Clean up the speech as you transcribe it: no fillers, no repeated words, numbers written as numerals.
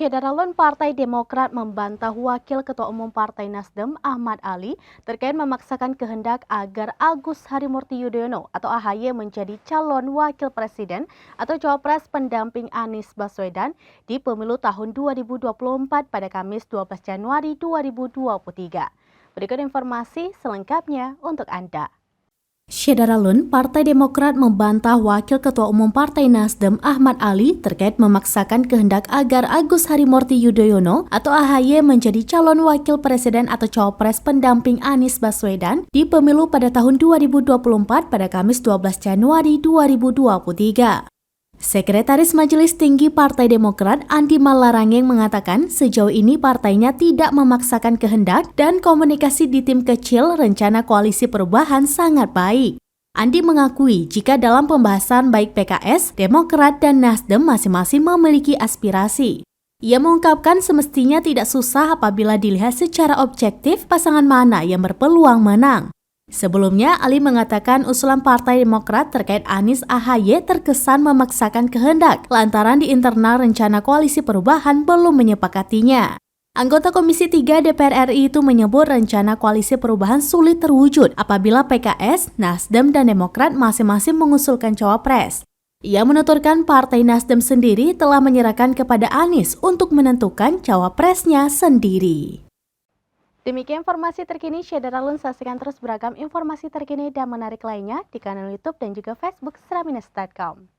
Syederalun Partai Demokrat membantah Wakil Ketua Umum Partai Nasdem Ahmad Ali terkait memaksakan kehendak agar Agus Harimurti Yudhoyono atau AHY menjadi calon Wakil Presiden atau Cawapres pendamping Anies Baswedan di pemilu tahun 2024 pada Kamis 12 Januari 2023. Berikut informasi selengkapnya untuk Anda. Syederalun, Partai Demokrat membantah Wakil Ketua Umum Partai Nasdem Ahmad Ali terkait memaksakan kehendak agar Agus Harimurti Yudhoyono atau AHY menjadi calon Wakil Presiden atau Cawapres pendamping Anies Baswedan di pemilu pada tahun 2024 pada Kamis 12 Januari 2023. Sekretaris Majelis Tinggi Partai Demokrat Andi Malarangeng mengatakan sejauh ini partainya tidak memaksakan kehendak dan komunikasi di tim kecil rencana koalisi perubahan sangat baik. Andi mengakui jika dalam pembahasan baik PKS, Demokrat, dan Nasdem masing-masing memiliki aspirasi. Ia mengungkapkan semestinya tidak susah apabila dilihat secara objektif pasangan mana yang berpeluang menang. Sebelumnya, Ali mengatakan usulan Partai Demokrat terkait Anies AHY terkesan memaksakan kehendak lantaran di internal rencana koalisi perubahan belum menyepakatinya. Anggota Komisi 3 DPR RI itu menyebut rencana koalisi perubahan sulit terwujud apabila PKS, Nasdem, dan Demokrat masing-masing mengusulkan cawapres. Ia menuturkan Partai Nasdem sendiri telah menyerahkan kepada Anies untuk menentukan cawapresnya sendiri. Demikian informasi terkini, Syederalun saksikan terus beragam informasi terkini dan menarik lainnya di kanal YouTube dan juga Facebook seraminus.com.